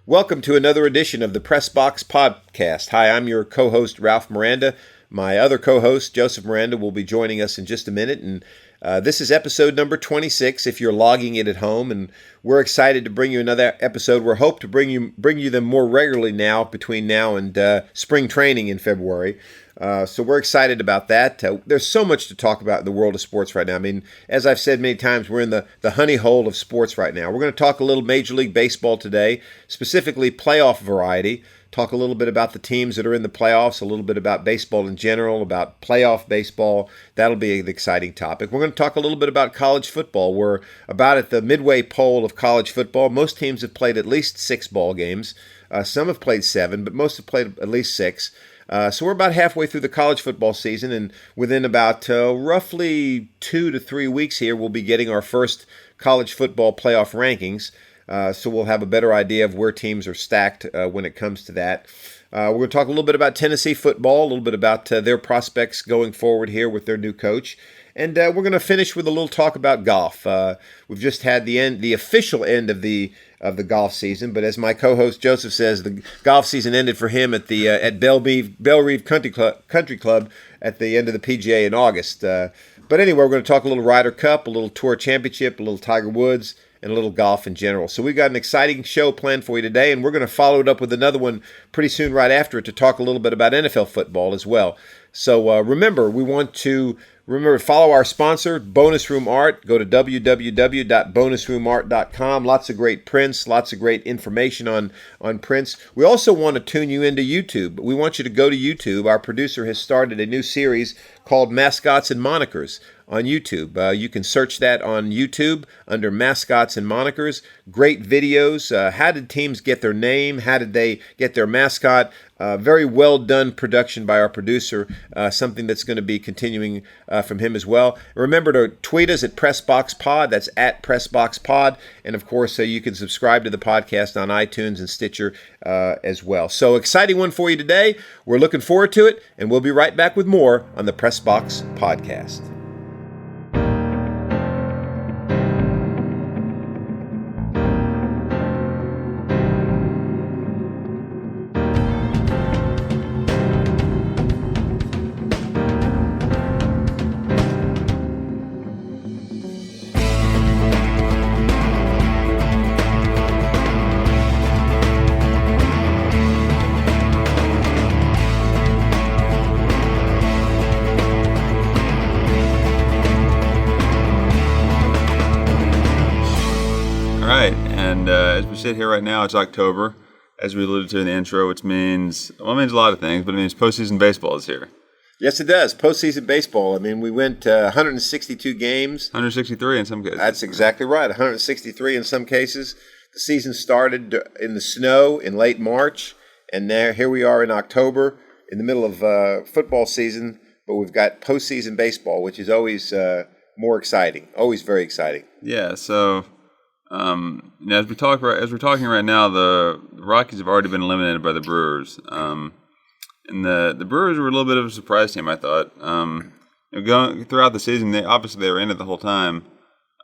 Welcome to another edition of the Press Box Podcast. Hi, I'm your co-host, Ralph Miranda. My other co-host, Joseph Miranda, will be joining us in just a minute. And this is episode number 26, if you're logging it at home. And we're excited to bring you another episode. We hope to bring you them more regularly now, between now and spring training in February. So we're excited about that. There's so much to talk about in the world of sports right now. I mean, as I've said many times, we're in the honey hole of sports right now. We're going to talk a little Major League Baseball today, specifically playoff variety. Talk a little bit about the teams that are in the playoffs, a little bit about baseball in general, about playoff baseball. That'll be an exciting topic. We're going to talk a little bit about college football. We're about at the midway pole of college football. Most teams have played at least 6 ball games. Some have played 7, but most have played at least 6. So we're about halfway through the college football season, and within about roughly 2 to 3 weeks here, we'll be getting our first college football playoff rankings. So we'll have a better idea of where teams are stacked when it comes to that. We're going to talk a little bit about Tennessee football, a little bit about their prospects going forward here with their new coach. And we're going to finish with a little talk about golf. We've just had the official end of the golf season, but as my co-host Joseph says, the golf season ended for him at Bellerive Country Club at the end of the PGA in August. But anyway, we're going to talk a little Ryder Cup, a little Tour Championship, a little Tiger Woods, and a little golf in general. So we've got an exciting show planned for you today, and we're going to follow it up with another one pretty soon right after it to talk a little bit about NFL football as well. So remember, follow our sponsor, Bonus Room Art. Go to www.bonusroomart.com. Lots of great prints, lots of great information on prints. We also want to tune you into YouTube. We want you to go to YouTube. Our producer has started a new series called Mascots and Monikers on YouTube. You can search that on YouTube under Mascots and Monikers. Great videos. How did teams get their name? How did they get their mascot? Very well done production by our producer, something that's going to be continuing from him as well. Remember to tweet us at PressBoxPod. That's at PressBoxPod. And of course, you can subscribe to the podcast on iTunes and Stitcher as well. So exciting one for you today. We're looking forward to it, and we'll be right back with more on the PressBox Podcast. As we sit here right now, it's October, as we alluded to in the intro, which means a lot of things, but it means postseason baseball is here. Yes, it does. Postseason baseball. I mean, we went 162 games. 163 in some cases. That's exactly right. 163 in some cases. The season started in the snow in late March, and here we are in October, in the middle of football season, but we've got postseason baseball, which is always more exciting, always very exciting. Yeah, so... as we're talking right now, the Rockies have already been eliminated by the Brewers, and the Brewers were a little bit of a surprise team, I thought. Going throughout the season, they were in it the whole time,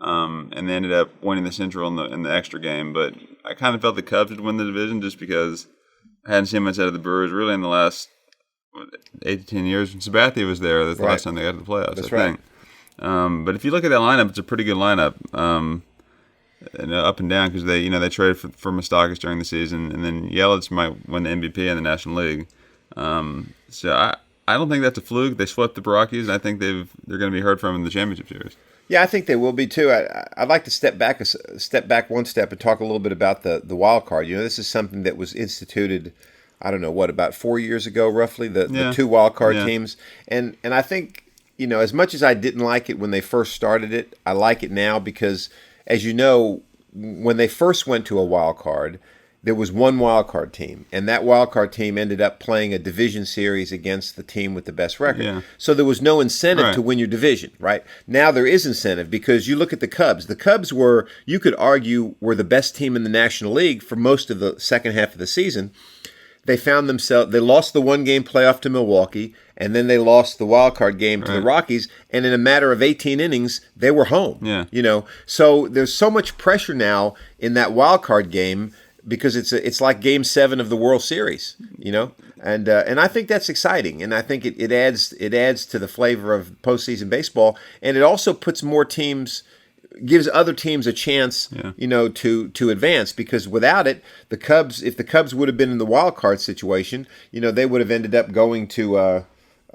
and they ended up winning the Central in the extra game. But I kind of felt the Cubs would win the division just because I hadn't seen much out of the Brewers really in the last 8 to 10 years. When Sabathia was there, that's the last time they got to the playoffs. That's I think. But if you look at that lineup, it's a pretty good lineup. And up and down because they traded for Moustakas during the season, and then Yelich might win the MVP in the National League. So I don't think that's a fluke. They swept the Rockies, and I think they're going to be heard from in the championship series. Yeah, I think they will be too. I'd like to step back one step and talk a little bit about the wild card. This is something that was instituted, I don't know about 4 years ago, roughly. The 2 wild card teams, and I think as much as I didn't like it when they first started it, I like it now because, as you know, when they first went to a wild card, there was one wild card team, and that wild card team ended up playing a division series against the team with the best record. Yeah. So there was no incentive to win your division, right? Now there is incentive because you look at the Cubs. The Cubs you could argue, were the best team in the National League for most of the second half of the season. They lost the one-game playoff to Milwaukee, and then they lost the wild card game to the Rockies, and in a matter of 18 innings, they were home. Yeah. So there's so much pressure now in that wild card game because it's like Game 7 of the World Series, and I think that's exciting, and I think it adds to the flavor of postseason baseball, and it also puts more teams. Gives other teams a chance, to advance, because without it, if the Cubs would have been in the wild card situation, they would have ended up going to,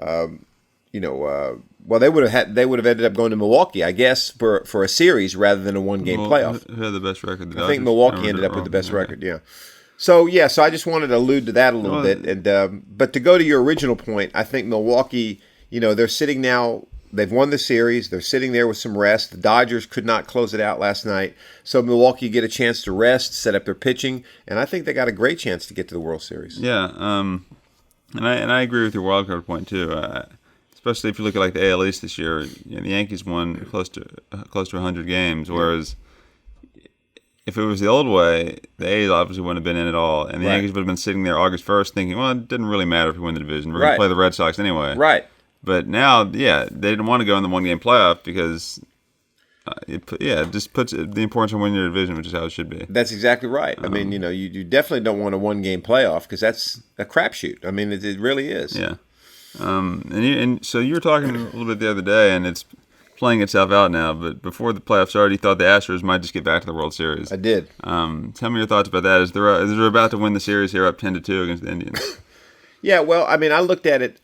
they would have ended up going to Milwaukee, I guess, for a series rather than a one-game playoff. Who had the best record? I think Milwaukee ended up with the best record. Yeah. So I just wanted to allude to that a little bit, and but to go to your original point, I think Milwaukee, they're sitting now. They've won the series. They're sitting there with some rest. The Dodgers could not close it out last night. So Milwaukee get a chance to rest, set up their pitching, and I think they got a great chance to get to the World Series. Yeah, and I agree with your wild card point too. Especially if you look at like the AL East this year, the Yankees won close to 100 games, whereas if it was the old way, the A's obviously wouldn't have been in at all, and the Yankees would have been sitting there August 1st thinking, well, it didn't really matter if we win the division. We're going to play the Red Sox anyway. Right. But now, they didn't want to go in the one-game playoff because, it just puts the importance of winning your division, which is how it should be. That's exactly right. I mean, you definitely don't want a one-game playoff because that's a crapshoot. I mean, it really is. Yeah. And so you were talking a little bit the other day, and it's playing itself out now. But before the playoffs started, you thought the Astros might just get back to the World Series. I did. Tell me your thoughts about that. Is they're about to win the series here, up 10-2 against the Indians? Yeah, well, I mean, I looked at it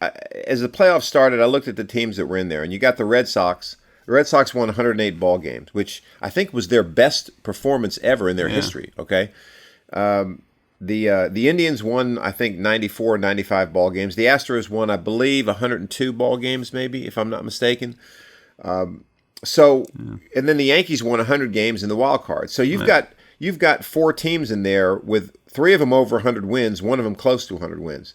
as the playoffs started. I looked at the teams that were in there, and you got the Red Sox. The Red Sox won 108 ball games, which I think was their best performance ever in their history. Okay, the Indians won, I think, 94 or 95 ball games. The Astros won, I believe, 102 ball games, maybe, if I'm not mistaken. And then the Yankees won 100 games in the wild card. So you've got four teams in there with three of them over 100 wins, one of them close to 100 wins.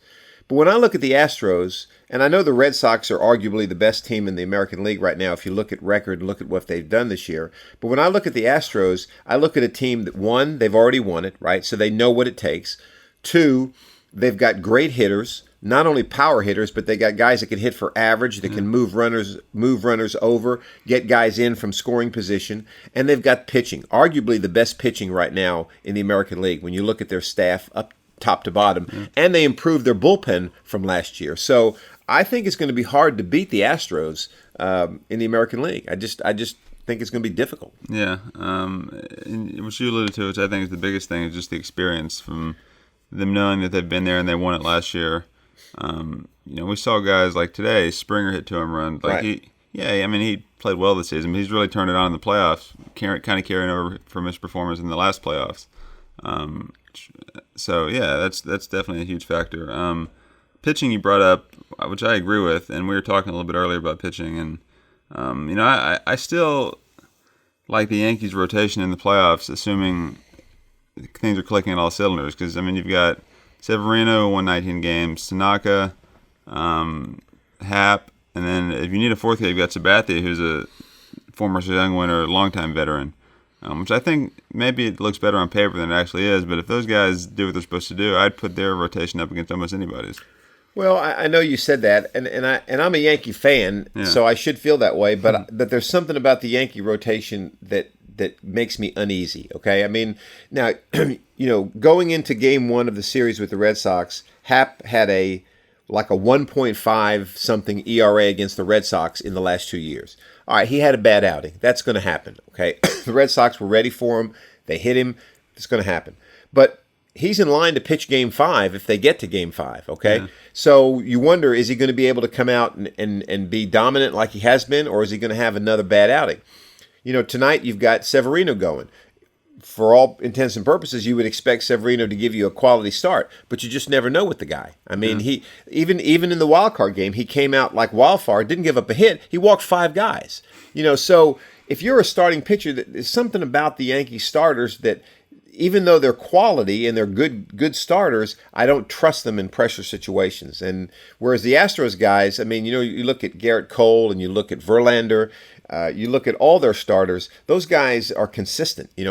But when I look at the Astros, and I know the Red Sox are arguably the best team in the American League right now if you look at record and look at what they've done this year. But when I look at the Astros, I look at a team that, one, they've already won it, right? So they know what it takes. Two, they've got great hitters, not only power hitters, but they got guys that can hit for average, that can move runners over, get guys in from scoring position, and they've got pitching, arguably the best pitching right now in the American League when you look at their staff up top to bottom, and they improved their bullpen from last year. So I think it's going to be hard to beat the Astros in the American League. I just think it's going to be difficult. Yeah, and what you alluded to, which I think is the biggest thing, is just the experience from them knowing that they've been there and they won it last year. We saw guys like today, Springer hit 2 home runs. He played well this season, but he's really turned it on in the playoffs, kind of carrying over from his performance in the last playoffs. That's definitely a huge factor. Pitching you brought up, which I agree with, and we were talking a little bit earlier about pitching, and I still like the Yankees' rotation in the playoffs, assuming things are clicking on all cylinders. Because you've got Severino, won 19 games, Tanaka, Happ, and then if you need a fourth guy, you've got Sabathia, who's a former Cy Young winner, longtime veteran. Which I think maybe it looks better on paper than it actually is. But if those guys do what they're supposed to do, I'd put their rotation up against almost anybody's. Well, I know you said that, and I'm a Yankee fan, so I should feel that way. But there's something about the Yankee rotation that makes me uneasy. Okay, I mean, now going into Game 1 of the series with the Red Sox, Happ had a 1.5 something ERA against the Red Sox in the last 2 years. All right, he had a bad outing. That's going to happen, okay? The Red Sox were ready for him. They hit him. It's going to happen. But he's in line to pitch Game 5 if they get to Game 5, okay? Yeah. So you wonder, is he going to be able to come out and be dominant like he has been, or is he going to have another bad outing? Tonight you've got Severino going. For all intents and purposes, you would expect Severino to give you a quality start, but you just never know with the guy. I mean, he even in the wild card game, he came out like wildfire, didn't give up a hit. He walked 5 guys. So if you're a starting pitcher, there's something about the Yankees starters that, even though they're quality and they're good starters, I don't trust them in pressure situations. And whereas the Astros guys, you look at Garrett Cole and you look at Verlander. You look at all their starters, those guys are consistent. They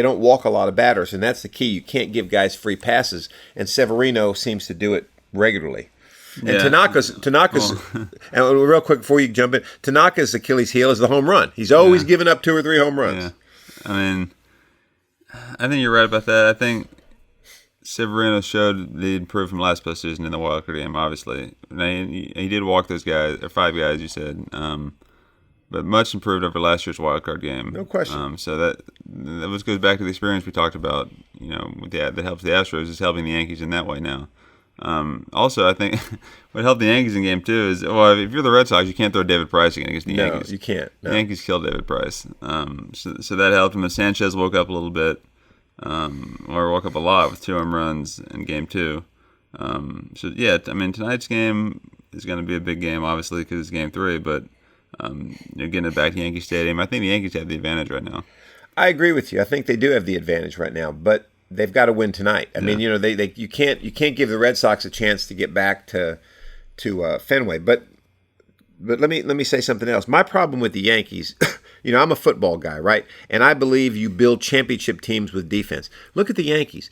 don't walk a lot of batters, and that's the key. You can't give guys free passes, and Severino seems to do it regularly. And Tanaka's and real quick before you jump in, Tanaka's Achilles heel is the home run. He's always given up 2 or 3 home runs. Yeah. I think you're right about that. I think Severino showed the improved from last postseason in the wild card game. Obviously, now, he did walk those guys, or 5 guys, you said, but much improved over last year's wild card game. No question. So that goes back to the experience we talked about. With that helps the Astros is helping the Yankees in that way now. Also, I think what helped the Yankees in Game 2 is, if you're the Red Sox, you can't throw David Price against the Yankees. No, you can't. No. The Yankees killed David Price. So that helped him. And Sanchez woke up a little bit. Or woke up a lot with 2 home runs in Game 2. Tonight's game is going to be a big game, obviously, because it's Game 3. But getting it back to Yankee Stadium, I think the Yankees have the advantage right now. I agree with you. I think they do have the advantage right now, but they've got to win tonight. I mean, you can't give the Red Sox a chance to get back to Fenway. But let me say something else. My problem with the Yankees. I'm a football guy, right? And I believe you build championship teams with defense. Look at the Yankees.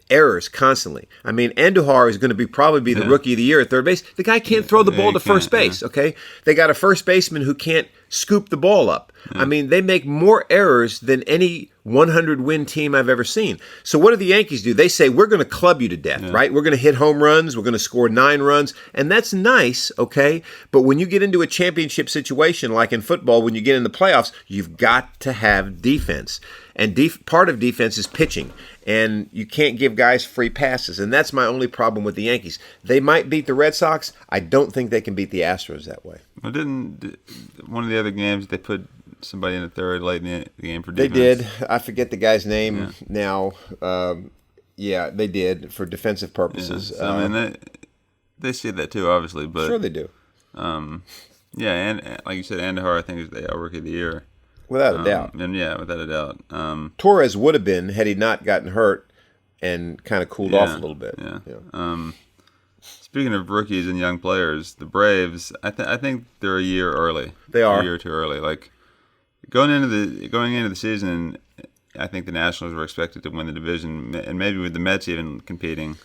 Errors constantly. I mean, Andujar is going to probably be the rookie of the year at third base. The guy can't throw the ball to first base, okay? They got a first baseman who can't scoop the ball up. Yeah. I mean, they make more errors than any 100-win team I've ever seen. So what do the Yankees do? They say, we're going to club you to death, right? We're going to hit home runs. We're going to score 9 runs. And that's nice, okay? But when you get into a championship situation, like in football, when you get in the playoffs, you've got to have defense. And part of defense is pitching. And you can't give guys free passes. And that's my only problem with the Yankees. They might beat the Red Sox. I don't think they can beat the Astros that way. Well, didn't one of the other games they put somebody in the third late in the game for defense? They did. I forget the guy's name now. They did for defensive purposes. Yeah. So, they see that too, obviously. But sure they do. And like you said, Andujar, I think, is the Rookie of the Year. Without a doubt. Without a doubt. Torres would have been had he not gotten hurt and kind of cooled off a little bit. Yeah. Speaking of rookies and young players, the Braves, I think they're a year early. They are a year too early. Like going into the season, I think the Nationals were expected to win the division, and maybe with the Mets even competing.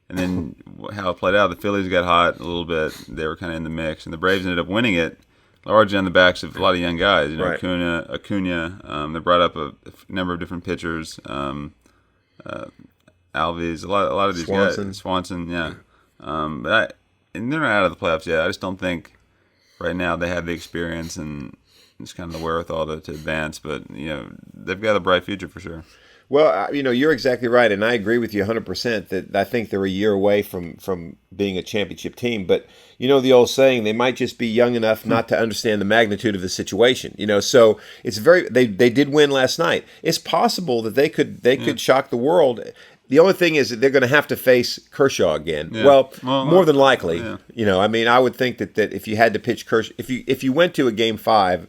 And then how it played out, the Phillies got hot a little bit. They were kind of in the mix, and the Braves ended up winning it. Largely on the backs of a lot of young guys, right. Acuna. They brought up a number of different pitchers. Alves, a lot of these guys. Swanson, yeah. And they're not out of the playoffs yet. I just don't think right now they have the experience and just kind of the wherewithal to advance. But they've got a bright future for sure. Well, you're exactly right, and I agree with you 100% that I think they're a year away from being a championship team. But the old saying, they might just be young enough not to understand the magnitude of the situation. So it's they did win last night. It's possible that they could shock the world. The only thing is that they're going to have to face Kershaw again. Yeah. Well, more than likely. Yeah. I would think that if you had to pitch Kershaw, if you went to a Game 5,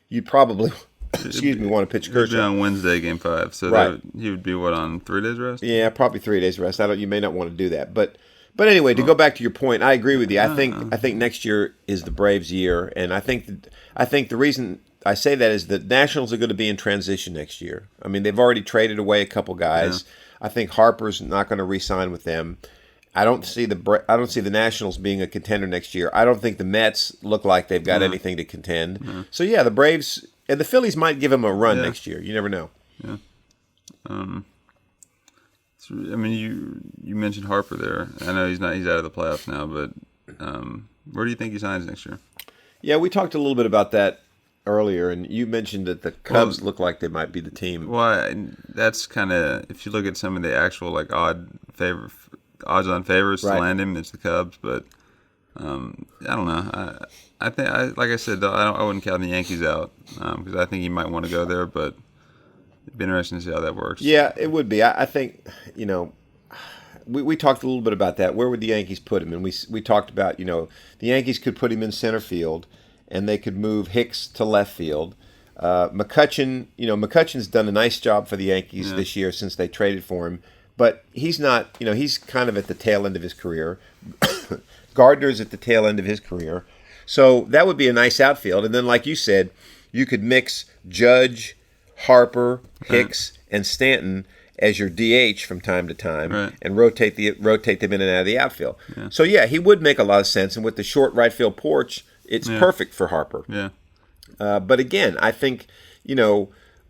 you'd probably. Want to pitch Kershaw on Wednesday, Game 5. So right. He would be on 3 days rest? Yeah, probably 3 days rest. You may not want to do that, but anyway, to go back to your point, I agree with you. I think next year is the Braves' year, and I think the reason I say that is the Nationals are going to be in transition next year. I mean, they've already traded away a couple guys. Yeah. I think Harper's not going to re-sign with them. I don't see the Nationals being a contender next year. I don't think the Mets look like they've got anything to contend. Mm-hmm. So the Braves. And the Phillies might give him a run next year. You never know. Yeah. You mentioned Harper there. I know he's out of the playoffs now, but where do you think he signs next year? Yeah, we talked a little bit about that earlier, and you mentioned that the Cubs look like they might be the team. Well, that's kind of, if you look at some of the actual odds-on favorites to land him, it's the Cubs, but I don't know. I think, like I said, I wouldn't count the Yankees out because I think he might want to go there, but it'd be interesting to see how that works. Yeah, it would be. I think, we talked a little bit about that. Where would the Yankees put him? And we talked about, the Yankees could put him in center field, and they could move Hicks to left field. McCutcheon's done a nice job for the Yankees this year since they traded for him, but he's not, he's kind of at the tail end of his career. Gardner's at the tail end of his career. So that would be a nice outfield. And then, like you said, you could mix Judge, Harper, Hicks, and Stanton as your DH from time to time and rotate them in and out of the outfield. Yeah. So, he would make a lot of sense. And with the short right field porch, it's perfect for Harper. Yeah. But again, I think,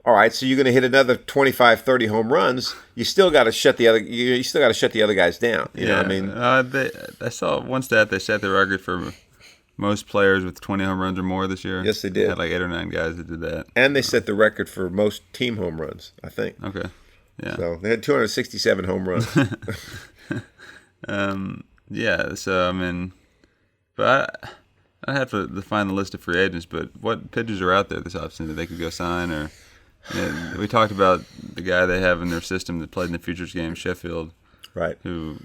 all right, so you're going to hit another 25, 30 home runs. You still got to shut the other. You still got to shut the other guys down. You know what I mean? I saw one stat. They set the record for most players with 20 home runs or more this year. Yes, they did. They had like 8 or 9 guys that did that. And they set the record for most team home runs, I think. Okay. Yeah. So they had 267 home runs. Yeah. So I mean, but I have to find the list of free agents. But what pitchers are out there this offseason that they could go sign? Or we talked about the guy they have in their system that played in the Futures game, Sheffield, right? Who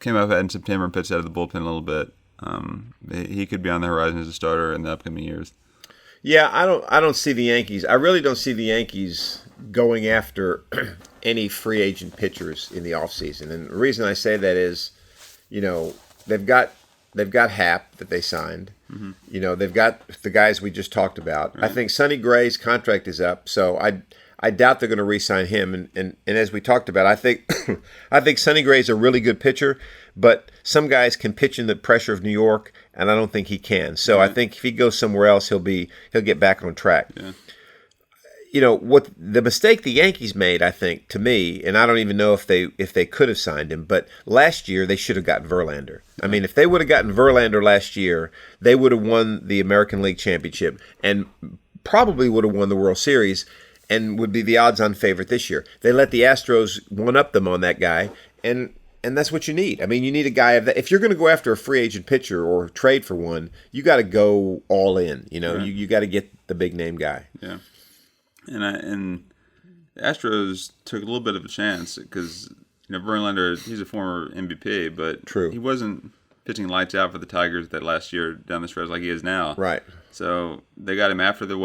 came up in September and pitched out of the bullpen a little bit. He could be on the horizon as a starter in the upcoming years. Yeah, I don't see the Yankees. I really don't see the Yankees going after any free agent pitchers in the offseason. And the reason I say that is, they've got Happ that they signed. Mm-hmm. They've got the guys we just talked about. Right. I think Sonny Gray's contract is up, so I doubt they're going to re-sign him. And as we talked about, I think Sonny Gray's a really good pitcher, but some guys can pitch in the pressure of New York, and I don't think he can. So I think if he goes somewhere else, he'll get back on track. Yeah. What the mistake the Yankees made, I think, to me, and I don't even know if they could have signed him, but last year they should have gotten Verlander. I mean, if they would have gotten Verlander last year, they would have won the American League Championship and probably would have won the World Series and would be the odds-on favorite this year. They let the Astros one-up them on that guy, and that's what you need. I mean, you need a guy of that. If you're going to go after a free agent pitcher or trade for one, you got to go all in. Right. You got to get the big-name guy. Yeah. And the Astros took a little bit of a chance because Verlander, he's a former MVP, but True. He wasn't pitching lights out for the Tigers that last year down the stretch like he is now. Right. So they got him after the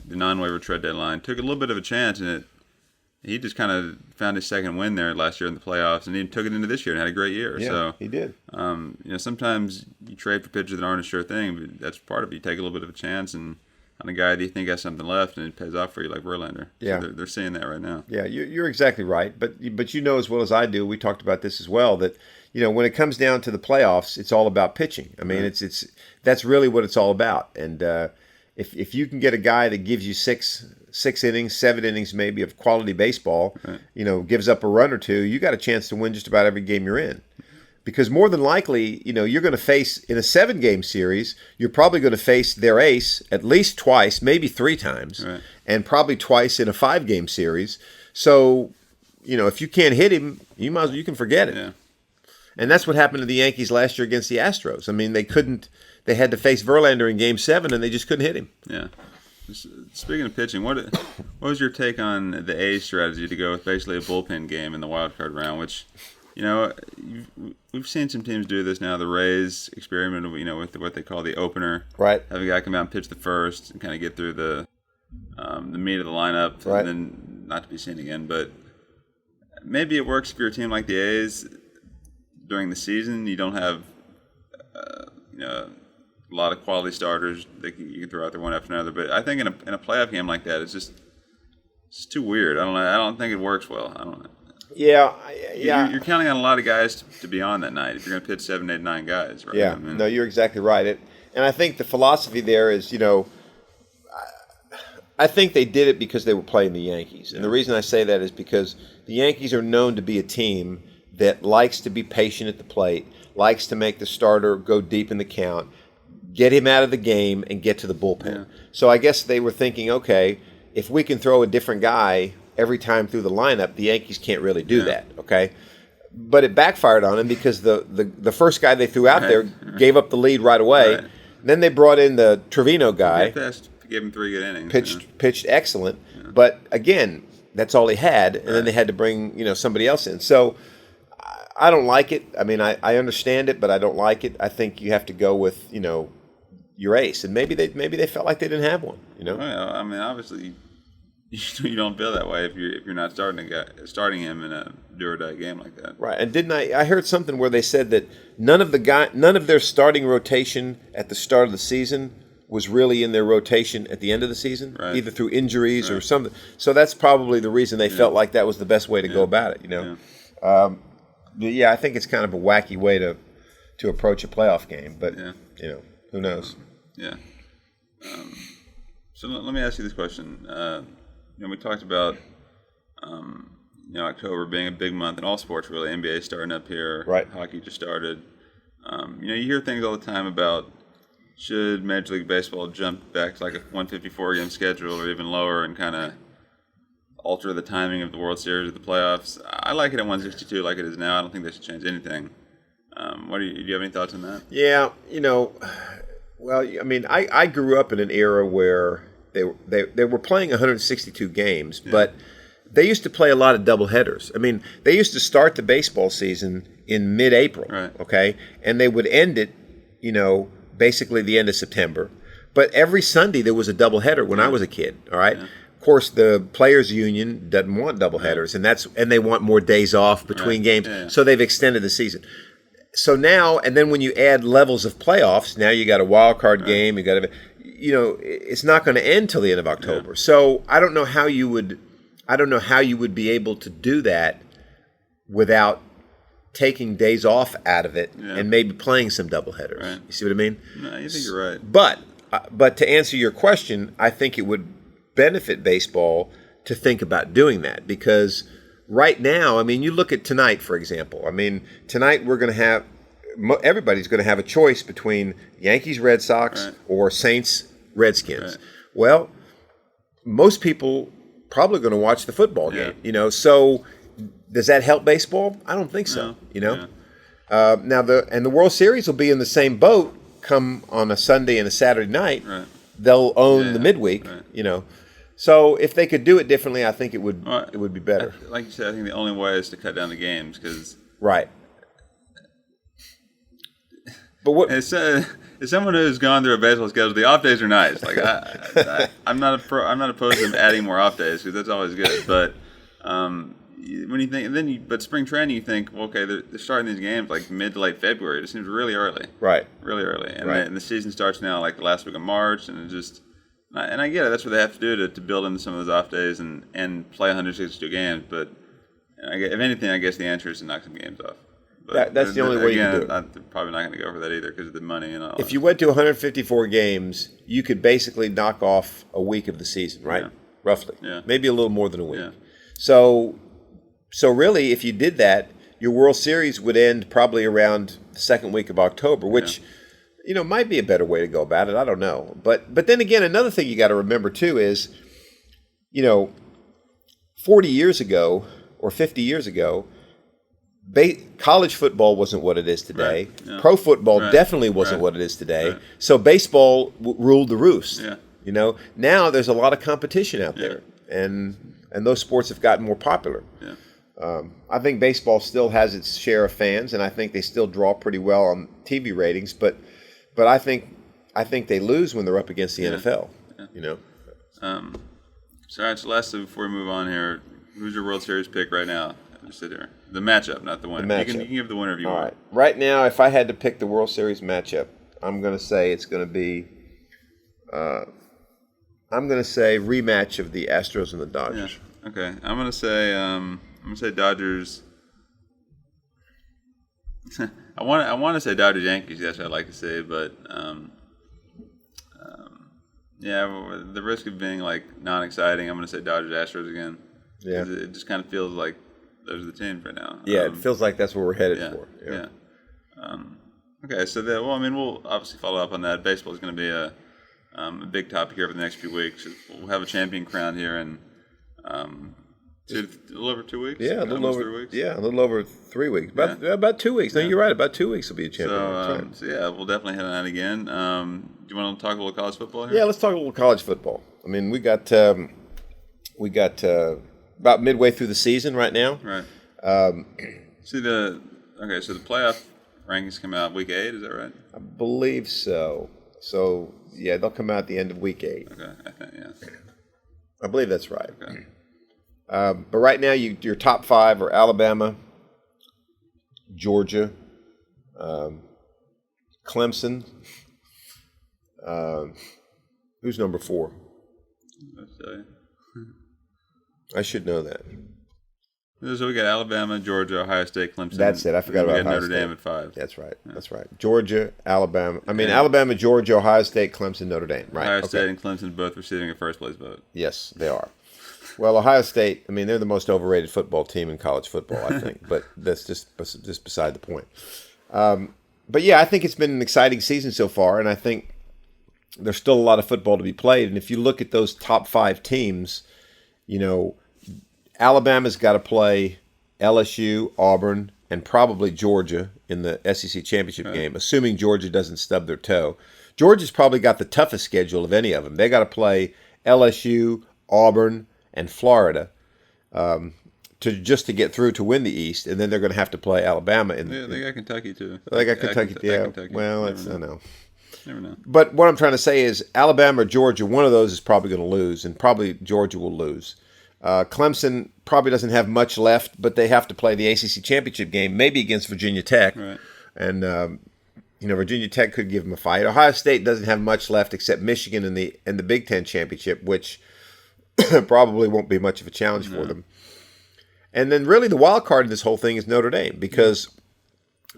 non-waiver trade deadline. Took a little bit of a chance, and he just kind of found his second win there last year in the playoffs, and he took it into this year and had a great year. Yeah, so he did. Sometimes you trade for pitchers that aren't a sure thing, but that's part of it. You take a little bit of a chance and on a guy that you think has something left, and it pays off for you like Verlander. Yeah. So they're seeing that right now. Yeah, you're exactly right. But as well as I do, we talked about this as well, that when it comes down to the playoffs, it's all about pitching. I mean, right. that's really what it's all about. And if you can get a guy that gives you six innings, 7 innings maybe of quality baseball, right. Gives up a run or two, you got a chance to win just about every game you're in. Because more than likely, you're going to face, in a 7-game series, you're probably going to face their ace at least twice, maybe 3 times, right. and probably twice in a 5-game series. So, if you can't hit him, you can forget it. Yeah. And that's what happened to the Yankees last year against the Astros. I mean, they had to face Verlander in Game 7, and they just couldn't hit him. Yeah. Speaking of pitching, what was your take on the A's strategy to go with basically a bullpen game in the wild card round, which... we've seen some teams do this now. The Rays experimented, with what they call the opener. Right. Have a guy come out and pitch the first and kind of get through the meat of the lineup, right. and then not to be seen again. But maybe it works if you're a team like the A's during the season. You don't have, a lot of quality starters that you can throw out there one after another. But I think in a playoff game like that, it's too weird. I don't think it works well. I don't know. Yeah. You're counting on a lot of guys to be on that night if you're going to pitch 7, 8, 9 guys, right? Yeah. No, you're exactly right. And I think the philosophy there is, I think they did it because they were playing the Yankees. And the reason I say that is because the Yankees are known to be a team that likes to be patient at the plate, likes to make the starter go deep in the count, get him out of the game, and get to the bullpen. Yeah. So I guess they were thinking, okay, if we can throw a different guy every time through the lineup, the Yankees can't really do that, okay? But it backfired on them because the first guy they threw out there gave up the lead right away. Right. Then they brought in the Trevino guy. Gave him 3 good innings. Pitched excellent, but again, that's all he had, and then they had to bring somebody else in. So I don't like it. I mean, I understand it, but I don't like it. I think you have to go with your ace, and maybe they felt like they didn't have one. Well, I mean, obviously. You don't feel that way if you're not starting him in a do or die game like that. Right, and I heard something where they said that none of their starting rotation at the start of the season was really in their rotation at the end of the season, right. Either through injuries or something. So that's probably the reason they felt like that was the best way to go about it. I think it's kind of a wacky way to approach a playoff game, but who knows? Yeah. So let me ask you this question. We talked about October being a big month in all sports, really. NBA starting up here. Right. Hockey just started. You hear things all the time about should Major League Baseball jump back to like a 154 game schedule or even lower and kind of alter the timing of the World Series or the playoffs. I like it at 162 like it is now. I don't think they should change anything. Do you have any thoughts on that? Yeah, well, I mean, I grew up in an era where they were playing 162 games, but they used to play a lot of doubleheaders. I mean, they used to start the baseball season in mid-April, right. Okay, and they would end it, basically the end of September. But every Sunday there was a doubleheader when I was a kid. All right. Yeah. Of course, the players' union doesn't want doubleheaders, and they want more days off between games, so they've extended the season. So now, and then when you add levels of playoffs, now you got a wild card game. You got it's not going to end till the end of October. So I don't know how you would be able to do that without taking days off out of it and maybe playing some doubleheaders. Right. You see what I mean? No, I think you're right. But to answer your question, I think it would benefit baseball to think about doing that, because right now, I mean, you look at tonight, for example. I mean, tonight everybody's going to have a choice between Yankees, Red Sox, or Saints, Redskins. Right. Well, most people probably going to watch the football game, so does that help baseball? I don't think so, Now the World Series will be in the same boat come on a Sunday and a Saturday night. Right. They'll own the midweek, So if they could do it differently, I think it would be better. Like you said, I think the only way is to cut down the games because right. But what? As someone who's gone through a baseball schedule, the off days are nice. Like I'm not opposed to them adding more off days because that's always good. But when you think, but spring training, you think, well, okay, they're starting these games like mid to late February. It seems really early. Right. Really early, and the season starts now like the last week of March, and it just. And I get it. That's what they have to do to build into some of those off days and play 162 games. But if anything, I guess the answer is to knock some games off. But that's the only way you can do it. I'm probably not going to go for that either because of the money and all. If you went to 154 games, you could basically knock off a week of the season, right? Yeah. Roughly. Yeah. Maybe a little more than a week. Yeah. So really, if you did that, your World Series would end probably around the second week of October, which might be a better way to go about it. I don't know. But then again, another thing you got to remember too is, 40 years ago or 50 years ago, college football wasn't what it is today. Right. Yeah. Pro football definitely wasn't what it is today. Right. So baseball ruled the roost. Yeah. Now there's a lot of competition out there, and those sports have gotten more popular. Yeah. I think baseball still has its share of fans, and I think they still draw pretty well on TV ratings. But I think they lose when they're up against the NFL. Yeah. So, all right, so lastly, before we move on here, who's your World Series pick right now? Just sit here. The matchup, not the winner. You can give the winner if you want. All right. Right now, if I had to pick the World Series matchup, I'm going to say it's going to be. I'm going to say rematch of the Astros and the Dodgers. Yeah. Okay, I'm going to say Dodgers. I want to say Dodgers Yankees. That's what I'd like to say, but the risk of being like non-exciting, I'm going to say Dodgers Astros again. Yeah, it just kind of feels like those are the teams right now. Yeah, it feels like that's where we're headed for. Yeah. Okay, so we'll obviously follow up on that. Baseball is going to be a big topic here over the next few weeks. We'll have a champion crowned here in a little over 2 weeks. Yeah, a little over 3 weeks. Yeah, a little over 3 weeks. About 2 weeks. No, you're right. About 2 weeks will be a champion. So we'll definitely hit on that again. Do you want to talk a little college football here? Yeah, let's talk a little college football. I mean, we got about midway through the season right now. Right. So the playoff rankings come out week 8. Is that right? I believe so. So yeah, they'll come out at the end of week 8. Okay. I think I believe that's right. Okay. But right now, your top 5 are Alabama, Georgia, Clemson. Who's number 4? I'll tell you. I should know that. So we got Alabama, Georgia, Ohio State, Clemson. That's it. I forgot about Ohio Notre State. Dame at 5. That's right. Yeah. That's right. Georgia, Alabama. Alabama, Georgia, Ohio State, Clemson, Notre Dame. Right. Ohio State and Clemson both receiving a first place vote. Yes, they are. Well, Ohio State, they're the most overrated football team in college football, I think. But that's just beside the point. But yeah, I think it's been an exciting season so far, and I think there's still a lot of football to be played. And if you look at those top 5 teams, Alabama's got to play LSU, Auburn, and probably Georgia in the SEC championship game, assuming Georgia doesn't stub their toe. Georgia's probably got the toughest schedule of any of them. They got to play LSU, Auburn, and Florida to get through to win the East, and then they're going to have to play Alabama. They got Kentucky too. They got Kentucky. Kentucky. Well, I know. Never know. But what I'm trying to say is Alabama or Georgia, one of those is probably going to lose, and probably Georgia will lose. Clemson probably doesn't have much left, but they have to play the ACC championship game, maybe against Virginia Tech. Right. And, Virginia Tech could give them a fight. Ohio State doesn't have much left except Michigan in the Big Ten championship, which probably won't be much of a challenge for them. And then really the wild card in this whole thing is Notre Dame because,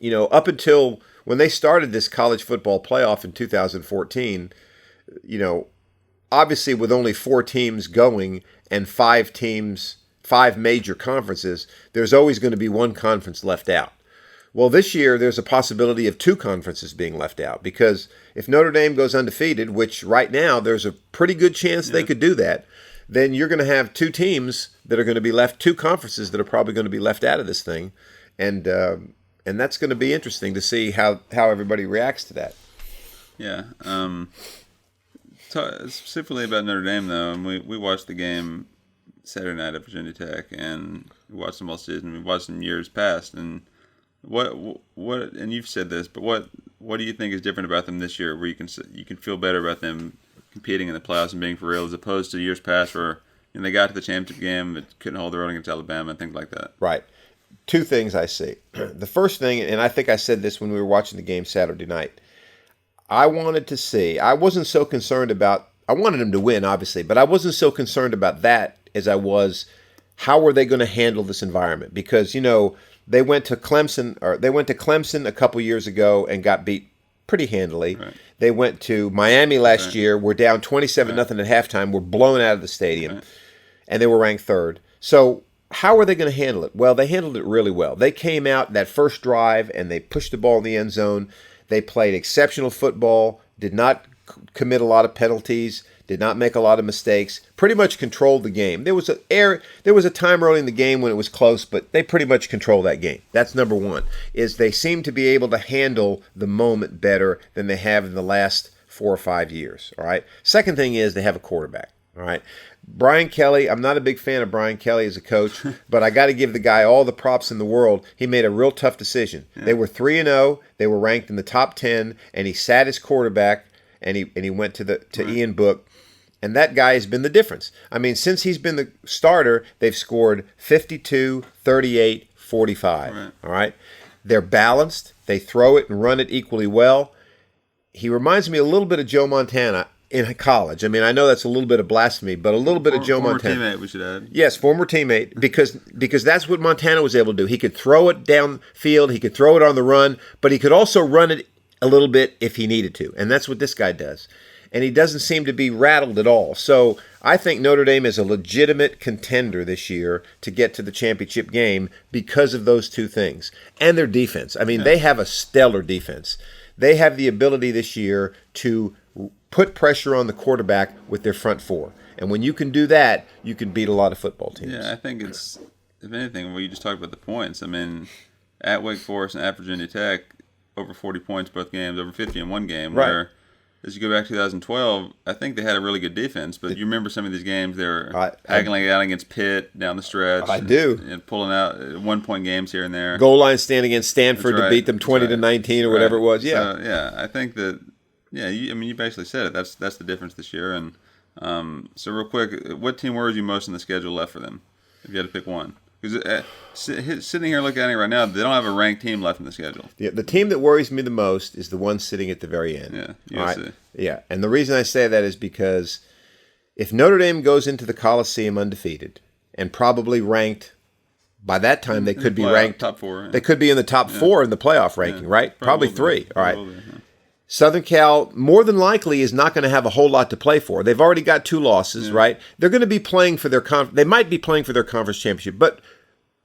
up until when they started this college football playoff in 2014, obviously with only 4 teams going and 5 major conferences, there's always going to be one conference left out. Well, this year there's a possibility of 2 conferences being left out because if Notre Dame goes undefeated, which right now there's a pretty good chance they could do that, then you're going to have 2 teams that are going to be left, 2 conferences that are probably going to be left out of this thing, and that's going to be interesting to see how everybody reacts to that. Yeah. Specifically about Notre Dame, though, and we watched the game Saturday night at Virginia Tech, and we watched them all season. We watched them years past, and what and you've said this, but what do you think is different about them this year, where you can feel better about them competing in the playoffs and being for real, as opposed to years past where they got to the championship game but couldn't hold their own against Alabama and things like that? Right. 2 things I see. The first thing, and I think I said this when we were watching the game Saturday night, I wanted to see, I wasn't so concerned about, I wanted them to win, obviously, but I wasn't so concerned about that as I was, how were they going to handle this environment? Because, they went to Clemson a couple years ago and got beat pretty handily. Right. They went to Miami last year, were down 27-0 at halftime, were blown out of the stadium, and they were ranked 3rd. So how were they going to handle it? Well, they handled it really well. They came out that first drive and they pushed the ball in the end zone. They played exceptional football, did not commit a lot of penalties, did not make a lot of mistakes, pretty much controlled the game. There was a time early in the game when it was close, but they pretty much controlled that game. That's number one, is they seem to be able to handle the moment better than they have in the last 4 or 5 years. All right. Second thing is they have a quarterback. All right. Brian Kelly, I'm not a big fan of Brian Kelly as a coach, but I got to give the guy all the props in the world. He made a real tough decision. Yeah. They were 3-0, they were ranked in the top 10, and he sat his quarterback, and he went to Ian Book, and that guy has been the difference. I mean, since he's been the starter, they've scored 52, 38, 45. Right. All right, they're balanced. They throw it and run it equally well. He reminds me a little bit of Joe Montana in college. I mean, I know that's a little bit of blasphemy, but a little bit of Joe Montana. Former teammate, we should add. Yes, former teammate, because that's what Montana was able to do. He could throw it downfield, he could throw it on the run, but he could also run it a little bit if he needed to, and that's what this guy does. And he doesn't seem to be rattled at all. So I think Notre Dame is a legitimate contender this year to get to the championship game because of those two things. And their defense. I mean, they have a stellar defense. They have the ability this year to put pressure on the quarterback with their front four. And when you can do that, you can beat a lot of football teams. Yeah, I think it's, if anything, well, you just talked about the points. I mean, at Wake Forest and at Virginia Tech, over 40 points both games, over 50 in one game. Right. Where, as you go back to 2012, I think they had a really good defense, but you remember some of these games, they were haggling it out against Pitt down the stretch. I do. And pulling out 1-point games here and there. Goal line stand against Stanford to beat them 20-19 or whatever it was. Yeah. So, yeah, I think that, you basically said it. That's the difference this year. And so real quick, what team worries you most in the schedule left for them, if you had to pick one? Because sitting here looking at it right now, they don't have a ranked team left in the schedule. The team that worries me the most is the one sitting at the very end. Yeah, USC. Right? Yeah, and the reason I say that is because if Notre Dame goes into the Coliseum undefeated and probably ranked by that time they could be ranked top 4. Yeah. They could be in the top 4 in the playoff ranking, right? Probably 3. All right. Yeah. Southern Cal, more than likely, is not going to have a whole lot to play for. They've already got 2 losses, right? They're going to be playing for their they might be playing for their conference championship, but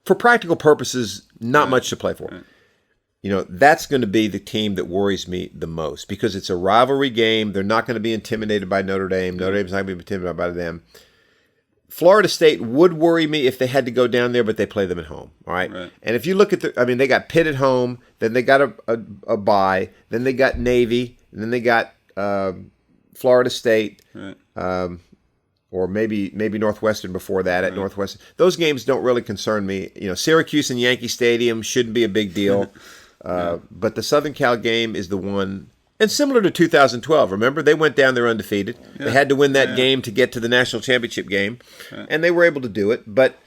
for practical purposes, not much to play for. Right. You know, that's going to be the team that worries me the most because it's a rivalry game. They're not going to be intimidated by Notre Dame. Notre Dame's not going to be intimidated by them. Florida State would worry me if they had to go down there, but they play them at home. All right. And if you look at they got Pitt at home, then they got a bye, then they got Navy, and then they got Florida State, or maybe Northwestern before that at Northwestern. Those games don't really concern me. You know, Syracuse and Yankee Stadium shouldn't be a big deal, but the Southern Cal game is the one. And similar to 2012, remember? They went down there undefeated. They had to win that game to get to the national championship game, and they were able to do it. But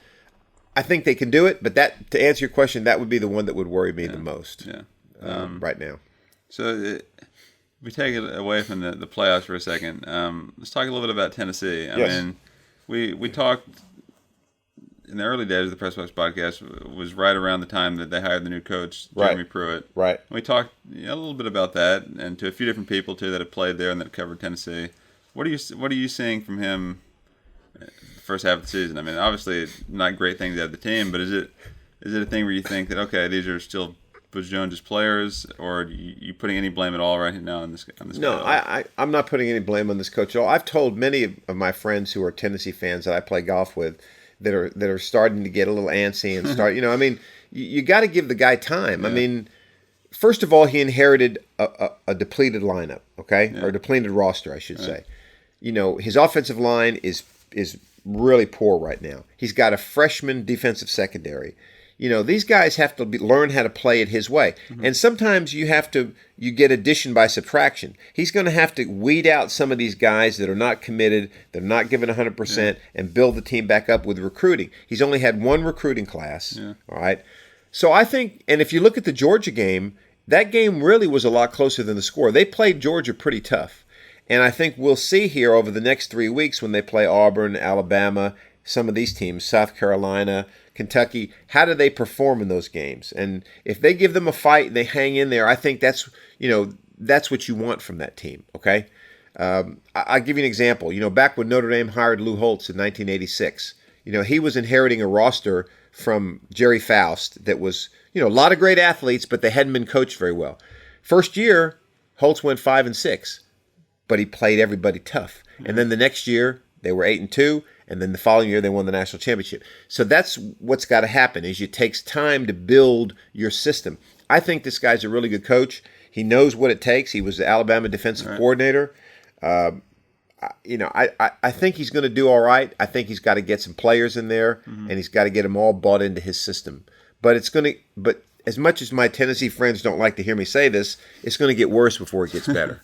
I think they can do it. But that, to answer your question, that would be the one that would worry me the most right now. So if we take it away from the playoffs for a second, let's talk a little bit about Tennessee. I mean, we talked in the early days of the Press Box podcast was right around the time that they hired the new coach, Jeremy Pruitt. Right. We talked a little bit about that, and to a few different people too that have played there and that have covered Tennessee. What are you seeing from him the first half of the season? I mean, obviously not great things out of the team, but is it a thing where you think that these are still Butch Jones' players, or are you putting any blame at all right now on this? No, I'm not putting any blame on this coach at all. I've told many of my friends who are Tennessee fans that I play golf with that are starting to get a little antsy and start. I mean, you got to give the guy time. I mean, first of all, he inherited a depleted lineup, or depleted roster, I should say. His offensive line is really poor right now. He's got a freshman defensive secondary. These guys have to learn how to play it his way. Mm-hmm. And sometimes you get addition by subtraction. He's going to have to weed out some of these guys that are not committed, they're not giving 100%, and build the team back up with recruiting. He's only had 1 recruiting class, all right? So I think, and if you look at the Georgia game, that game really was a lot closer than the score. They played Georgia pretty tough. And I think we'll see here over the next 3 weeks when they play Auburn, Alabama, some of these teams, South Carolina, Kentucky, how do they perform in those games? And if they give them a fight and they hang in there, I think that's what you want from that team, okay? I'll give you an example. Back when Notre Dame hired Lou Holtz in 1986, he was inheriting a roster from Jerry Faust that was, a lot of great athletes, but they hadn't been coached very well. First year, Holtz went 5-6, but he played everybody tough. And then the next year, they were 8-2. And then the following year, they won the national championship. So that's what's got to happen, is it takes time to build your system. I think this guy's a really good coach. He knows what it takes. He was the Alabama defensive coordinator. I think he's going to do all right. I think he's got to get some players in there, and he's got to get them all bought into his system. But as much as my Tennessee friends don't like to hear me say this, it's going to get worse before it gets better,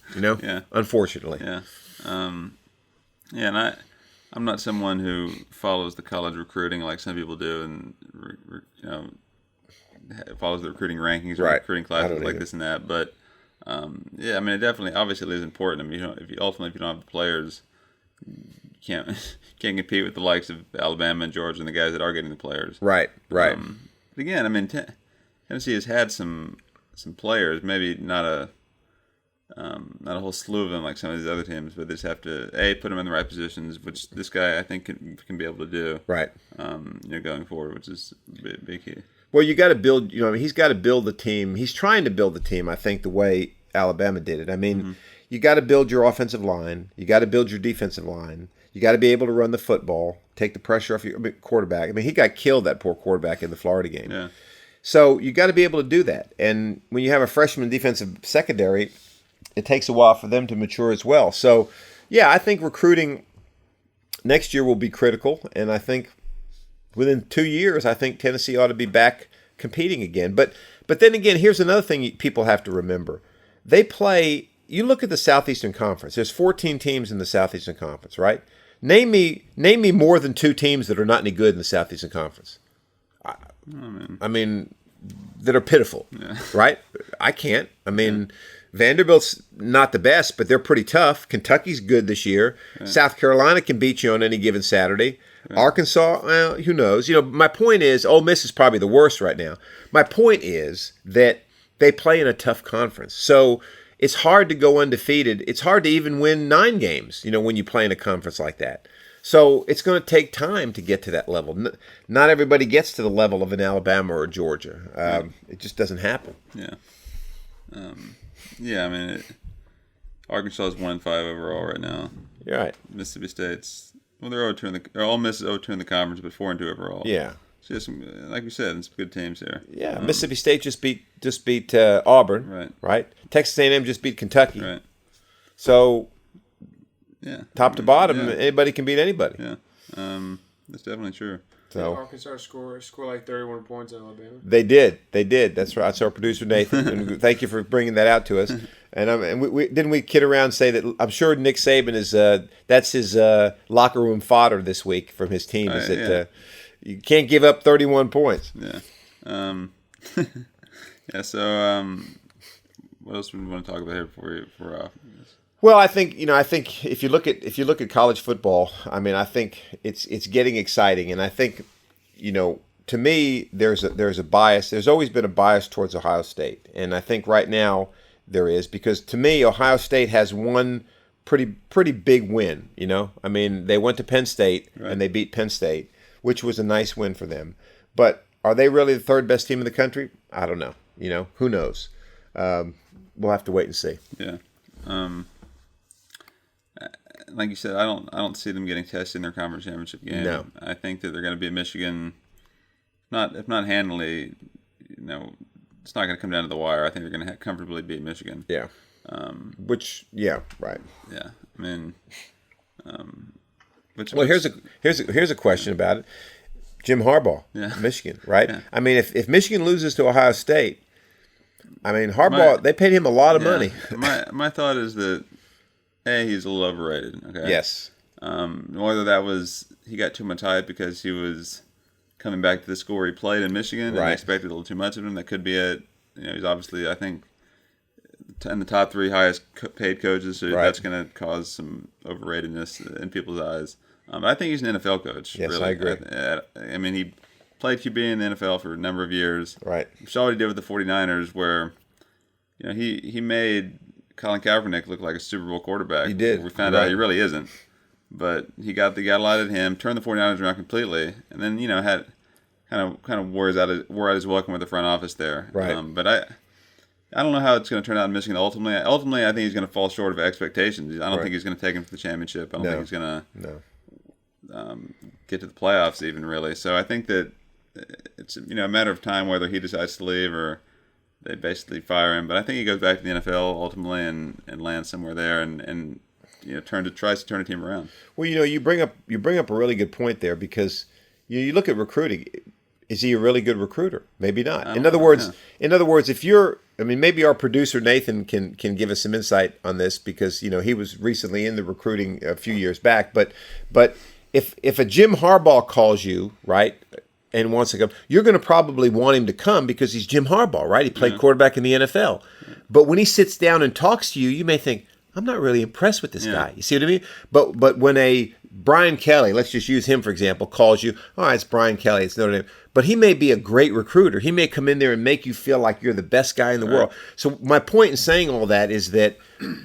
unfortunately. Yeah. And I'm not someone who follows the college recruiting like some people do, and follows the recruiting rankings or recruiting classes like this and that. But I mean, it definitely, obviously, it is important. I mean, if you don't have the players, you can't compete with the likes of Alabama and Georgia and the guys that are getting the players. Right. But again, I mean, Tennessee has had some players, maybe not a whole slew of them like some of these other teams, but they just have to put them in the right positions, which this guy I think can be able to do. Right. Going forward, which is a big key. Well, you got to build. He's got to build the team. He's trying to build the team. I think the way Alabama did it. I mean, you got to build your offensive line. You got to build your defensive line. You got to be able to run the football, take the pressure off your quarterback. I mean, he got killed, that poor quarterback, in the Florida game. Yeah. So you got to be able to do that. And when you have a freshman defensive secondary, it takes a while for them to mature as well. So, yeah, I think recruiting next year will be critical. And I think within 2 years, I think Tennessee ought to be back competing again. But then again, here's another thing people have to remember. They play, you look at the Southeastern Conference. There's 14 teams in the Southeastern Conference, right? Name me more than 2 teams that are not any good in the Southeastern Conference. I mean, that are pitiful, right? I can't. I mean, Vanderbilt's not the best, but they're pretty tough. Kentucky's good this year. South Carolina can beat you on any given Saturday. Right. Arkansas, well, who knows? My point is, Ole Miss is probably the worst right now. My point is that they play in a tough conference. So it's hard to go undefeated. It's hard to even win 9 games, when you play in a conference like that. So it's going to take time to get to that level. Not everybody gets to the level of an Alabama or Georgia. It just doesn't happen. Yeah. Arkansas is 1-5 overall right now. You're right. Mississippi State's they're 0-2 Ole Miss is 0-2 in the conference, but 4-2 overall. Yeah. So like we said, it's good teams here. Yeah. Mississippi State just beat Auburn. Right. Right. Texas A&M just beat Kentucky. Right. So. Yeah. Top to bottom, anybody can beat anybody. Yeah. That's definitely true. So Arkansas score like 31 points on Alabama. They did. That's right. That's our producer Nathan. And thank you for bringing that out to us. And we didn't we kid around and say that I'm sure Nick Saban is that's his locker room fodder this week from his team. Is that you can't give up 31 points. Yeah. Yeah. So what else do we want to talk about here before we're off? Well, I think if you look at college football, I think it's getting exciting, and I think to me there's a bias. There's always been a bias towards Ohio State, and I think right now there is, because to me Ohio State has one pretty big win. They went to Penn State and they beat Penn State, which was a nice win for them. But are they really the third best team in the country? I don't know. Who knows? We'll have to wait and see. Yeah. Like you said, I don't see them getting tested in their conference championship game. No. I think that they're going to be Michigan, if not handily, it's not going to come down to the wire. I think they're going to comfortably beat Michigan. Yeah. Right. Yeah. Here's a question about it. Jim Harbaugh, Michigan, right? Yeah. If Michigan loses to Ohio State, Harbaugh, they paid him a lot of money. My thought is that he's a little overrated. Okay. Yes. Whether that was he got too much hype because he was coming back to the school where he played in Michigan and they expected a little too much of him. That could be it. He's obviously, I think, in the top 3 highest paid coaches, so that's going to cause some overratedness in people's eyes. But I think he's an NFL coach. Yes, really. I agree. He played QB in the NFL for a number of years. Right. You saw what he did with the 49ers, where he made Colin Kaepernick looked like a Super Bowl quarterback. He did. We found out he really isn't. But he got a lot at him, turned the 49ers around completely, and then had kind of wore out his welcome with the front office there. Right. But I don't know how it's going to turn out in Michigan ultimately. Ultimately, I think he's going to fall short of expectations. I don't think he's going to take him to the championship. I don't think he's going to get to the playoffs even, really. So I think that it's a matter of time whether he decides to leave or they basically fire him. But I think he goes back to the NFL ultimately and lands somewhere there and tries to turn a team around. Well, you bring up a really good point there, because you look at recruiting. Is he a really good recruiter? Maybe not. In other words, if you're, maybe our producer Nathan can give us some insight on this, because he was recently in the recruiting a few years back. But if a Jim Harbaugh calls you, right, and wants to come, you're going to probably want him to come because he's Jim Harbaugh, right? He played quarterback in the NFL. But when he sits down and talks to you, you may think, I'm not really impressed with this guy. You see what I mean? But when a Brian Kelly, let's just use him for example, calls you, all right, it's Brian Kelly, it's Notre Dame. But he may be a great recruiter. He may come in there and make you feel like you're the best guy in the world. So my point in saying all that is that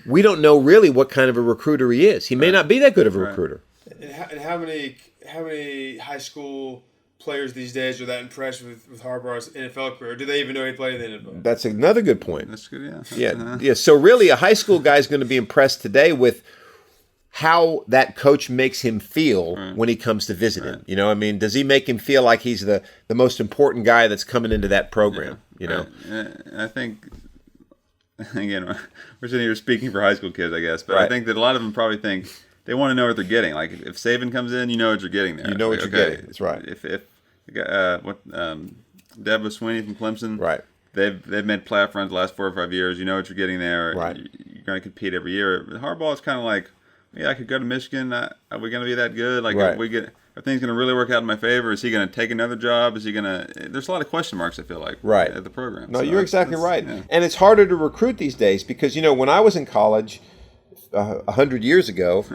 we don't know really what kind of a recruiter he is. He may not be that good of a recruiter. And how many high school players these days are that impressed with Harbaugh's NFL career? Do they even know he played in the NFL? That's another good point. That's good, Yeah. So really, a high school guy is going to be impressed today with how that coach makes him feel when he comes to visit him. Does he make him feel like he's the most important guy that's coming into that program? I think, again, we're sitting here speaking for high school kids, I guess, but I think that a lot of them probably think they want to know what they're getting. Like if Saban comes in, you know what you're getting there. You know what you're getting. That's right. If Dabo Swinney from Clemson, right? They've made playoff runs the last 4 or 5 years. You know what you're getting there. Right. You're going to compete every year. Harbaugh is kind of like, I could go to Michigan. Are we going to be that good? Like, are things going to really work out in my favor? Is he going to take another job? Is he going to? There's a lot of question marks, I feel like, at the program. No, you're exactly right. Yeah. And it's harder to recruit these days because when I was in college 100 years ago,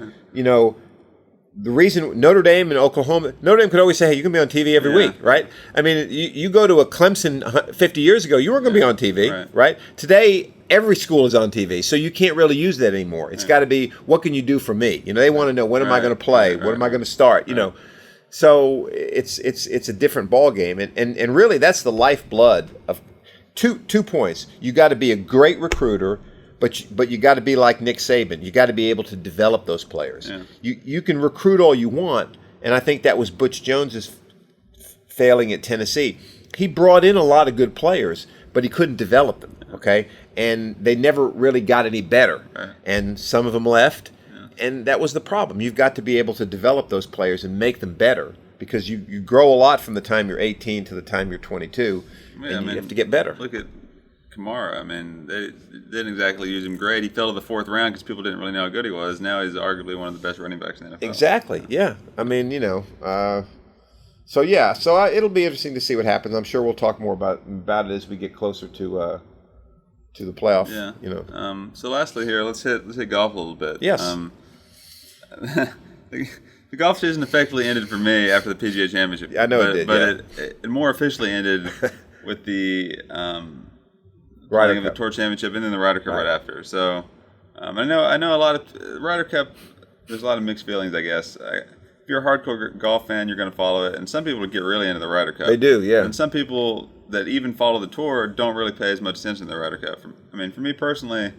the reason Notre Dame and Oklahoma, Notre Dame could always say, hey, you can be on TV every week, right? I mean, you go to a Clemson 50 years ago, you weren't going to be on TV, right? Today, every school is on TV, so you can't really use that anymore. It's got to be, what can you do for me? They want to know, when am I going to play? When am I going to start? So it's a different ball game, and really that's the lifeblood of two points. You got to be a great recruiter. But you got to be like Nick Saban. You got to be able to develop those players. Yeah. You can recruit all you want, and I think that was Butch Jones's failing at Tennessee. He brought in a lot of good players, but he couldn't develop them. Okay, and they never really got any better. Right. And some of them left, and that was the problem. You've got to be able to develop those players and make them better, because you grow a lot from the time you're 18 to the time you're 22, and you have to get better. Look at Kamara. I mean, they didn't exactly use him great. He fell to the fourth round because people didn't really know how good he was. Now he's arguably one of the best running backs in the NFL. Exactly. Yeah. I mean, it'll be interesting to see what happens. I'm sure we'll talk more about it as we get closer to the playoff. Yeah. So lastly here, let's hit golf a little bit. Yes. The golf season effectively ended for me after the PGA Championship. I know it did. But it more officially ended with the Ryder Cup, the Tour Championship, and then the Ryder Cup right after. So I know a lot of Ryder Cup. There's a lot of mixed feelings, I guess. If you're a hardcore golf fan, you're going to follow it, and some people get really into the Ryder Cup. They do, yeah. And some people that even follow the Tour don't really pay as much attention to the Ryder Cup. For me personally,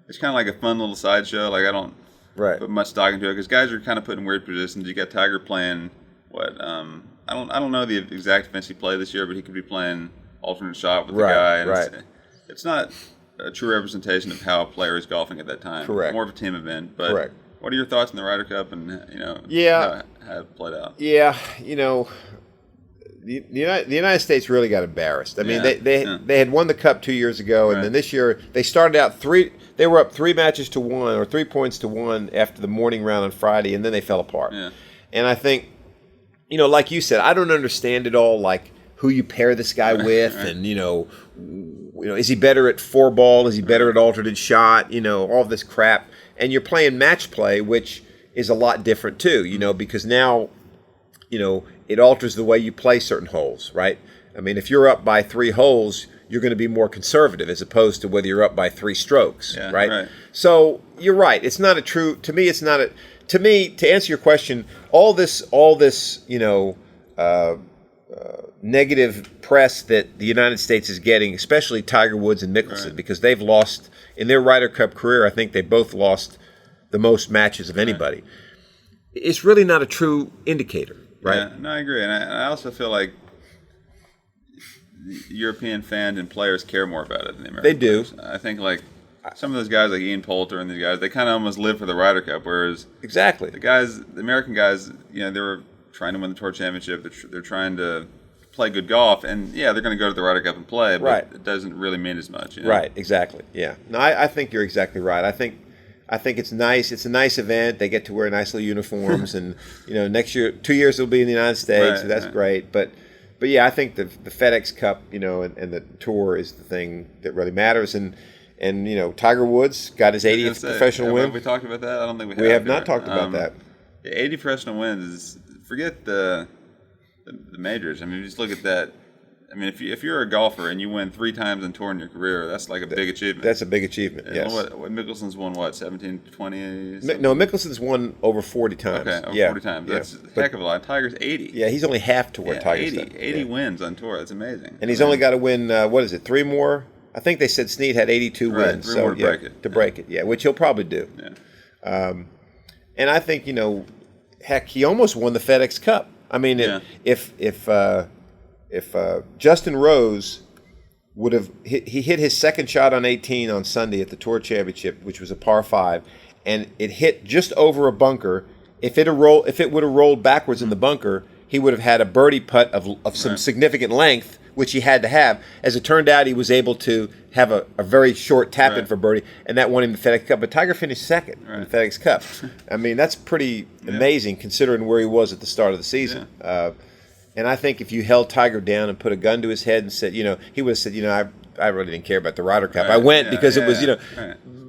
it's kind of like a fun little sideshow. Like I don't put much stock into it because guys are kind of put in weird positions. You got Tiger playing what? I don't know the exact events he played this year, but he could be playing alternate shot with the guy. And it's not a true representation of how a player is golfing at that time. Correct. More of a team event. But what are your thoughts on the Ryder Cup and how it played out? Yeah, the United States really got embarrassed. I mean, they had won the Cup 2 years ago, and then this year they started out they were up 3 matches to 1 or 3 points to 1 after the morning round on Friday, and then they fell apart. Yeah. And I think, like you said, I don't understand it all, like who you pair this guy with, and is he better at 4-ball? Is he better at alternate shot? All this crap. And you're playing match play, which is a lot different too. Because now, it alters the way you play certain holes, right? I mean, if you're up by 3 holes, you're going to be more conservative as opposed to whether you're up by 3 strokes, right? So you're right. It's not a true. To me, it's not a. To me, to answer your question, all this, negative press that the United States is getting, especially Tiger Woods and Mickelson, because they've lost in their Ryder Cup career. I think they both lost the most matches of anybody. It's really not a true indicator, right? Yeah, no, I agree, and I also feel like European fans and players care more about it than the American They do. players. I think like some of those guys like Ian Poulter and these guys, they kind of almost live for the Ryder Cup, whereas the American guys, they were trying to win the Tour Championship. They're trying to play good golf, and they're going to go to the Ryder Cup and play, but it doesn't really mean as much. Right, exactly. Yeah. No, I think you're exactly right. I think it's nice. It's a nice event. They get to wear nice little uniforms, and next year, 2 years it'll be in the United States, so that's great. But yeah, I think the FedEx Cup, and the Tour is the thing that really matters. And Tiger Woods got his 80th professional win. Have we talked about that? I don't think we have. We have not talked about that. 80 professional wins is, forget the majors. I mean, just look at that. I mean, if you're a golfer and you win 3 times in Tour in your career, that's like a big achievement. That's a big achievement, and yes. What Mickelson's won, 17, 20? No, Mickelson's won over 40 times. Okay, over 40 times. That's a heck of a lot. Tiger's 80. Yeah, he's only half to what Tiger's 80 wins on Tour. That's amazing. And he's only got to win, 3 more? I think they said Snead had 82 wins. 3 more to break it. To break it, which he'll probably do. Yeah. And I think, heck, he almost won the FedEx Cup. I mean, if Justin Rose would have he hit his second shot on 18 on Sunday at the Tour Championship, which was a par 5, and it hit just over a bunker. If it would have rolled backwards in the bunker, he would have had a birdie putt of some significant length, which he had to have. As it turned out, he was able to have a very short tap-in for birdie, and that won him the FedEx Cup. But Tiger finished second in the FedEx Cup. I mean, that's pretty amazing considering where he was at the start of the season. Yeah. And I think if you held Tiger down and put a gun to his head and said, he would have said, I really didn't care about the Ryder Cup. I went because it was,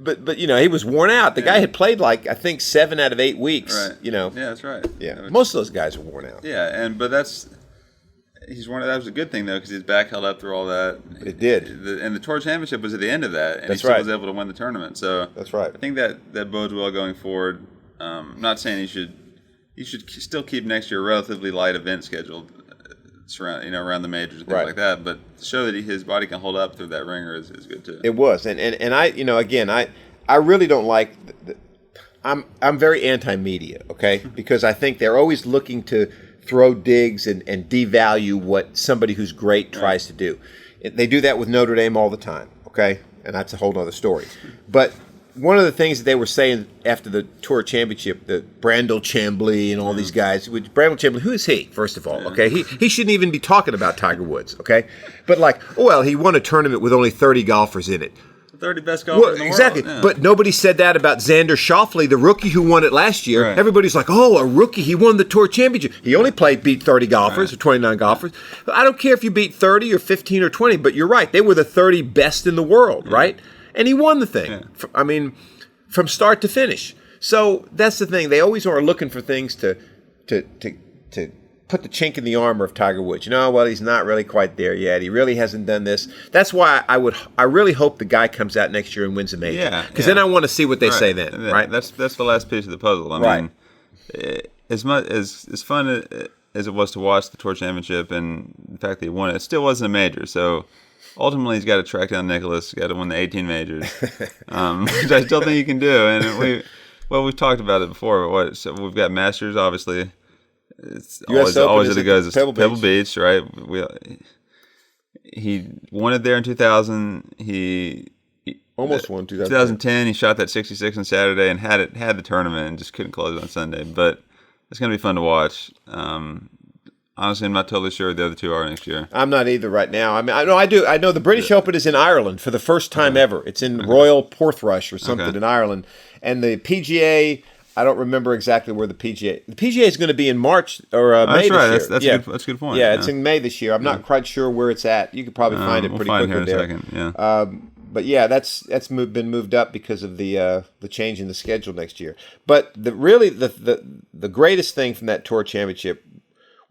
but he was worn out. The guy had played like I think 7 out of 8 weeks. Right. Yeah, that's right. Yeah, most of those guys were worn out. Yeah, but he's worn out. That was a good thing though, because his back held up through all that. It did. And the Tour Championship was at the end of that, and That's he still right. was able to win the tournament. So that's right. I think that bodes well going forward. I'm not saying he should still keep next year a relatively light event scheduled. Around the majors and things like that, but to show that his body can hold up through that ringer is good too. It was, and I, again, I really don't like. I'm very anti-media, okay, because I think they're always looking to throw digs and devalue what somebody who's great tries to do. They do that with Notre Dame all the time, okay, and that's a whole other story. But one of the things that they were saying after the Tour Championship, the Brandel Chambly and all these guys, Brandel Chambly, who is he, first of all, okay? He shouldn't even be talking about Tiger Woods, okay? But he won a tournament with only 30 golfers in it. The 30 best golfers in the exactly. world. Yeah. But nobody said that about Xander Schauffele, the rookie who won it last year. Right. Everybody's like, oh, a rookie, he won the Tour Championship. He only beat 30 golfers or 29 golfers. I don't care if you beat 30 or 15 or 20, but you're right. They were the 30 best in the world, right? And he won the thing. Yeah. From start to finish. So that's the thing. They always are looking for things to put the chink in the armor of Tiger Woods. He's not really quite there yet. He really hasn't done this. That's why I really hope the guy comes out next year and wins a major. Yeah. Because then I want to see what they say then. Right. That's the last piece of the puzzle. I mean, as much as fun as it was to watch the Tour Championship and the fact that he won it still wasn't a major. So ultimately, he's got to track down Nicklaus. He's got to win the 18 majors, which I still think he can do. And we've talked about it before. So we've got Masters, obviously. It's always that it goes. Pebble Beach, right? He won it there in 2000. He almost won 2010. He shot that 66 on Saturday and had the tournament and just couldn't close it on Sunday. But it's going to be fun to watch. Honestly, I'm not totally sure the other two are next year. I'm not either right now. I do. I know the British Open is in Ireland for the first time ever. It's in Royal Portrush or something in Ireland. And the PGA, I don't remember exactly where the PGA is going to be in March or May this year. That's a good point. Yeah, it's in May this year. I'm not quite sure where it's at. You could probably find it pretty quickly here in there. A second. Yeah. But yeah, that's been moved up because of the change in the schedule next year. But the greatest thing from that Tour Championship.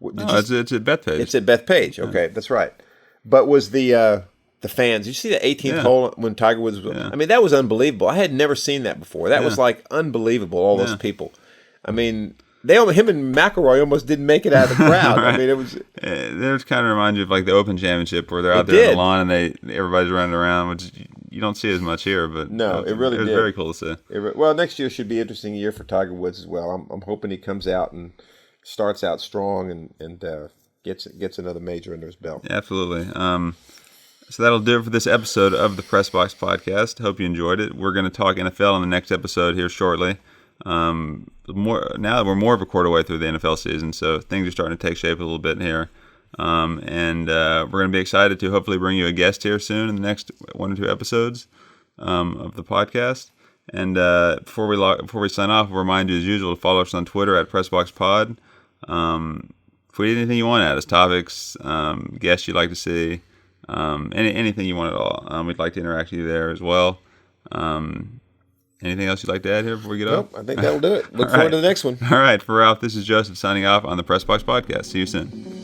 It's at Bethpage. It's at Bethpage. Okay, that's right. But was the fans? You see the 18th hole when Tiger Woods was? Yeah. That was unbelievable. I had never seen that before. That was unbelievable. All those people. him and McIlroy almost didn't make it out of the crowd. Right. It was. It kind of reminds you of like the Open Championship where they're out there on the lawn and everybody's running around, which you don't see as much here. But no, it really did. It was very cool to see. Well, next year should be an interesting year for Tiger Woods as well. I'm hoping he comes out and starts out strong and gets another major under his belt. Absolutely. So that'll do it for this episode of the Press Box Podcast. Hope you enjoyed it. We're going to talk NFL in the next episode here shortly. Now that we're more of a quarter way through the NFL season, so things are starting to take shape a little bit here. And we're going to be excited to hopefully bring you a guest here soon in the next 1 or 2 episodes of the podcast. And before we sign off, we'll remind you as usual to follow us on Twitter at PressBoxPod. Tweet anything you want at us, topics, guests you'd like to see, anything you want at all. We'd like to interact with you there as well. Anything else you'd like to add here before we get off? I think that'll do it. Look forward to the next one. All right. For Ralph, this is Joseph signing off on the Press Box Podcast. See you soon.